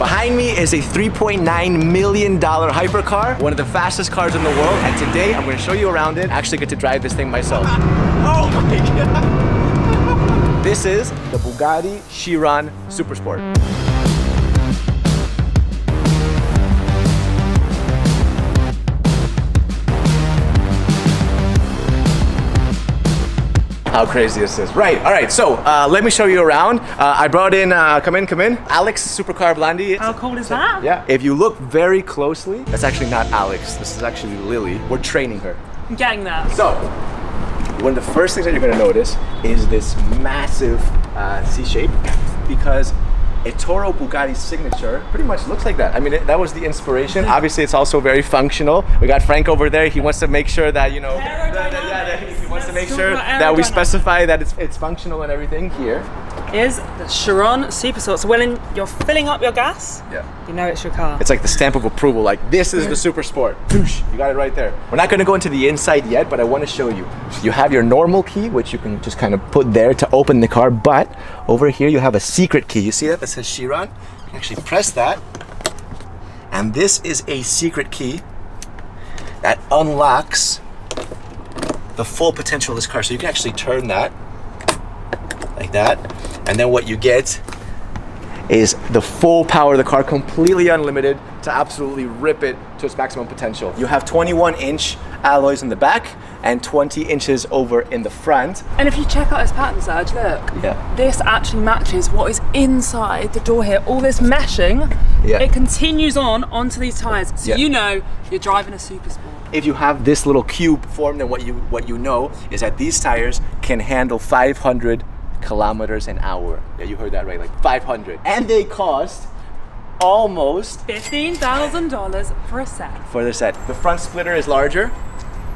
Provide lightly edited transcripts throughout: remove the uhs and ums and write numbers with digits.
Behind me is a $3.9 million hypercar, one of the fastest cars in the world. And today I'm gonna show you around it. I actually get to drive this thing myself. Oh my God. This is the Bugatti Chiron Supersport. How crazy is this? Right, all right, so let me show you around. I brought in, come in, Alex Supercar Blondie. How cool is that? Yeah, if you look very closely, that's actually not Alex, this is actually Lily. We're training her. I'm getting that. So, one of the first things that you're gonna notice is this massive C shape, because a Toro Bugatti signature pretty much looks like that. I mean, that was the inspiration. Obviously, it's also very functional. We got Frank over there. He wants to make sure that, you know, he wants to make sure that we specify that it's functional and everything. Here is the Chiron Supersport. So when you're filling up your gas, you know it's your car. It's like the stamp of approval, like this is the Supersport. You got it right there. We're not gonna go into the inside yet, but I wanna show you. You have your normal key, which you can just kind of put there to open the car, but over here you have a secret key. You see that? That says Chiron. You can actually press that, and this is a secret key that unlocks the full potential of this car. So you can actually turn that like that, and then what you get is the full power of the car, completely unlimited, to absolutely rip it to its maximum potential. You have 21-inch alloys in the back and 20 inches over in the front. And if you check out this pattern, Serge, look. Yeah. This actually matches what is inside the door here. All this meshing, it continues onto these tires. So you know you're driving a Supersport. If you have this little cube formed, then what you know is that these tires can handle 500 kilometers an hour. Yeah, you heard that right, like 500. And they cost almost $15,000 for a set. For the set. The front splitter is larger,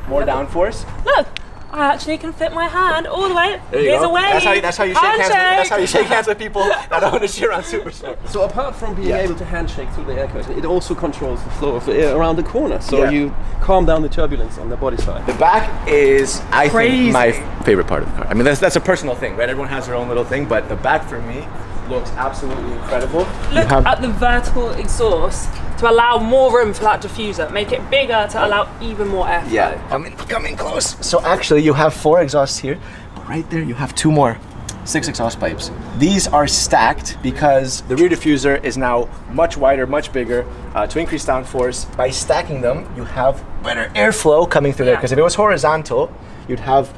more downforce. Look, I actually can fit my hand all the way. There you Here's go. a wave. That's how you shake hands. That's how you shake hands with people that own a Chiron Supersport. So apart from being able to handshake through the air curtain, it also controls the flow of the air around the corner. So you calm down the turbulence on the body side. The back is, I think, my favorite part of the car. I mean, that's a personal thing, right? Everyone has their own little thing, but the back for me looks absolutely incredible. Look at the vertical exhaust to allow more room for that diffuser. Make it bigger to allow even more airflow. Yeah, come in close. So actually you have 4 exhausts here, but right there you have 2 more. 6 exhaust pipes. These are stacked because the rear diffuser is now much wider, much bigger to increase downforce. By stacking them, you have better airflow coming through there, because if it was horizontal, you'd have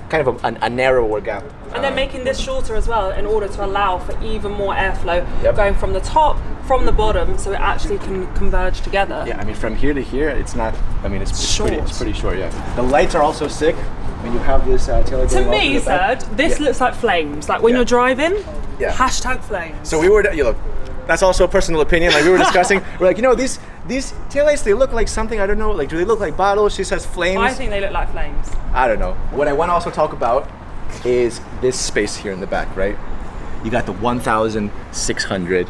kind of a narrower gap. And they're making this shorter as well in order to allow for even more airflow going from the top, from the bottom, so it actually can converge together. Yeah, I mean, from here to here, it's not, I mean, it's pretty short, yeah. The lights are also sick when you have this taillight. To me, Serge, this looks like flames. Like when you're driving, hashtag flames. So we were, you look, that's also a personal opinion. Like we were discussing, we're like, you know, these taillights, they look like something, I don't know, like do they look like bottles? She says flames. I think they look like flames. I don't know. What I want to also talk about is this space here in the back, right? You got the 1,600,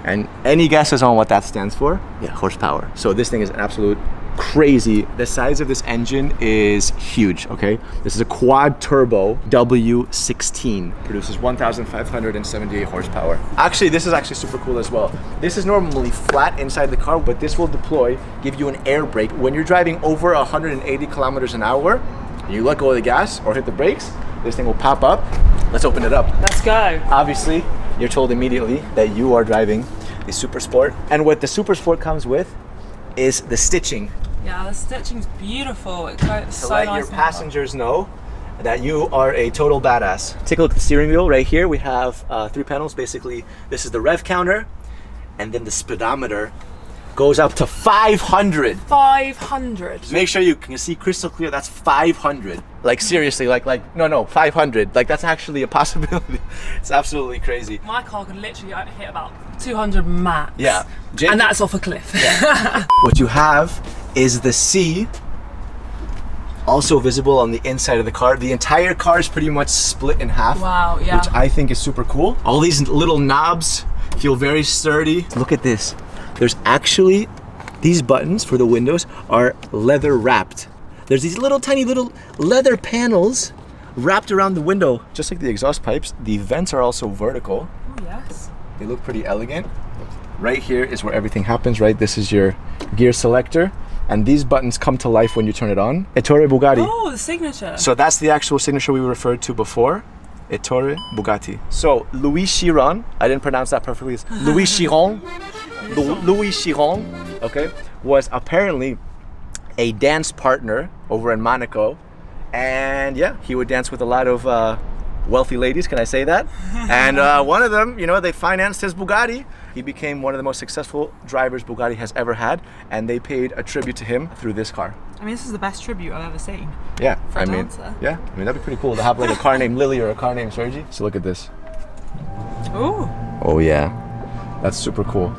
and any guesses on what that stands for? Yeah, horsepower. So this thing is an absolute crazy. The size of this engine is huge, okay? This is a quad turbo W16, produces 1,578 horsepower. Actually, this is actually super cool as well. This is normally flat inside the car, but this will deploy, give you an air brake. When you're driving over 180 kilometers an hour, you let go of the gas or hit the brakes, this thing will pop up. Let's open it up. Let's go. Obviously, you're told immediately that you are driving a Supersport. And what the Supersport comes with is the stitching. Yeah, the stitching's beautiful. It's so let nice your passengers know that you are a total badass. Take a look at the steering wheel right here. We have 3 panels. Basically, this is the rev counter, and then the speedometer goes up to 500. 500. Make sure you can see crystal clear. That's 500. Like seriously, like no, 500. Like that's actually a possibility. It's absolutely crazy. My car can literally hit about 200 max. Yeah. And that's off a cliff. Yeah. What you have is the C, also visible on the inside of the car. The entire car is pretty much split in half. Wow, yeah. Which I think is super cool. All these little knobs feel very sturdy. Look at this. There's actually, these buttons for the windows are leather wrapped. There's these little tiny little leather panels wrapped around the window. Just like the exhaust pipes, the vents are also vertical. Oh, yes. They look pretty elegant. right here is where everything happens, right? This is your gear selector. And these buttons come to life when you turn it on. Ettore Bugatti. Oh, the signature. So that's the actual signature we referred to before. Ettore Bugatti. So Louis Chiron, I didn't pronounce that perfectly. It's Louis Chiron. Louis Chiron, okay, was apparently a dance partner over in Monaco. And yeah, he would dance with a lot of wealthy ladies, can I say that? And one of them, you know, they financed his Bugatti. He became one of the most successful drivers Bugatti has ever had, and they paid a tribute to him through this car. I mean, this is the best tribute I've ever seen. Yeah, For a dancer. yeah, I mean that'd be pretty cool to have like a car named Lily or a car named Sergi. So look at this. Ooh. Oh yeah, that's super cool.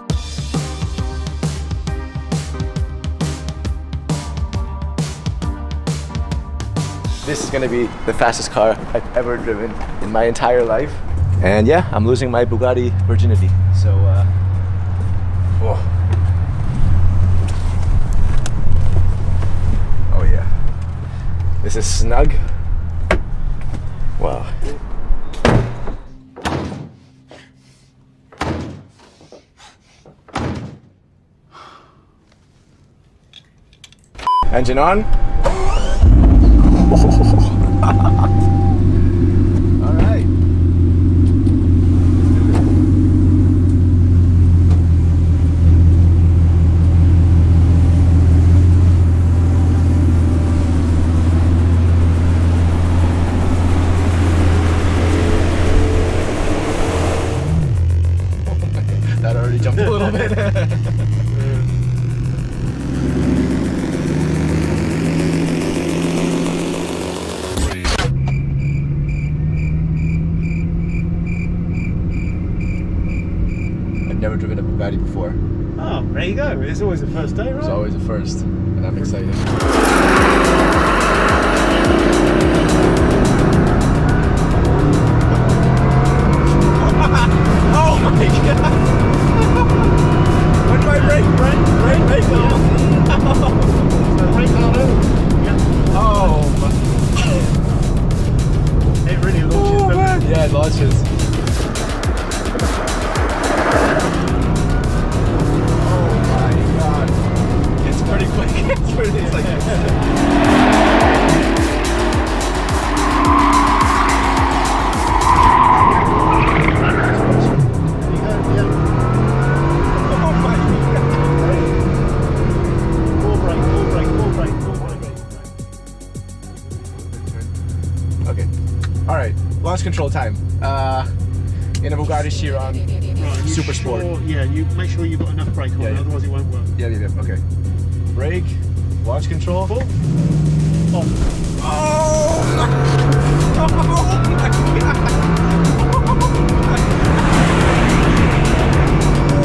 This is gonna be the fastest car I've ever driven in my entire life. And yeah, I'm losing my Bugatti virginity. So, whoa. Oh yeah. This is snug. Wow. Engine on. All right. That already jumped a little bit. Never driven a Bugatti before. Oh, there you go. It's always the first day, right? It's always a first, and I'm excited. Oh my god! When do I brake? Brake on. Brake on it. Yeah. Oh It really launches, doesn't it? yeah, it launches. Pretty quick. It's like oh my God. Okay. All right. Launch control time. In a Bugatti Chiron Super Sport. Yeah, you make sure you've got enough brake on, Yeah. otherwise it won't work. Yeah. Okay. Brake. Launch control. Full. Oh my God.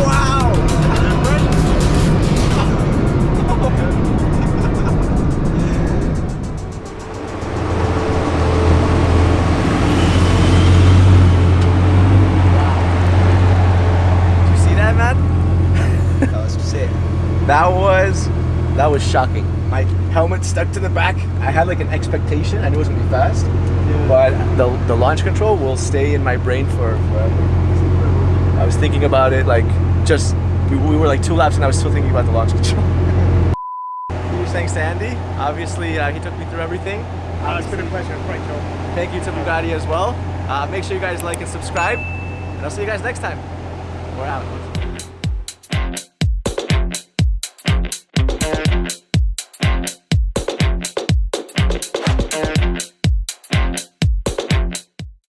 Wow. Did you see that, man? That was sick. That was shocking. My helmet stuck to the back. I had like an expectation. I knew it was gonna be fast, but the launch control will stay in my brain for forever. I was thinking about it like just we were like 2 laps and I was still thinking about the launch control. Huge thanks to Andy. Obviously, he took me through everything. It's been a pleasure. Great job. Thank you to Bugatti as well. Make sure you guys like and subscribe, and I'll see you guys next time. We're out.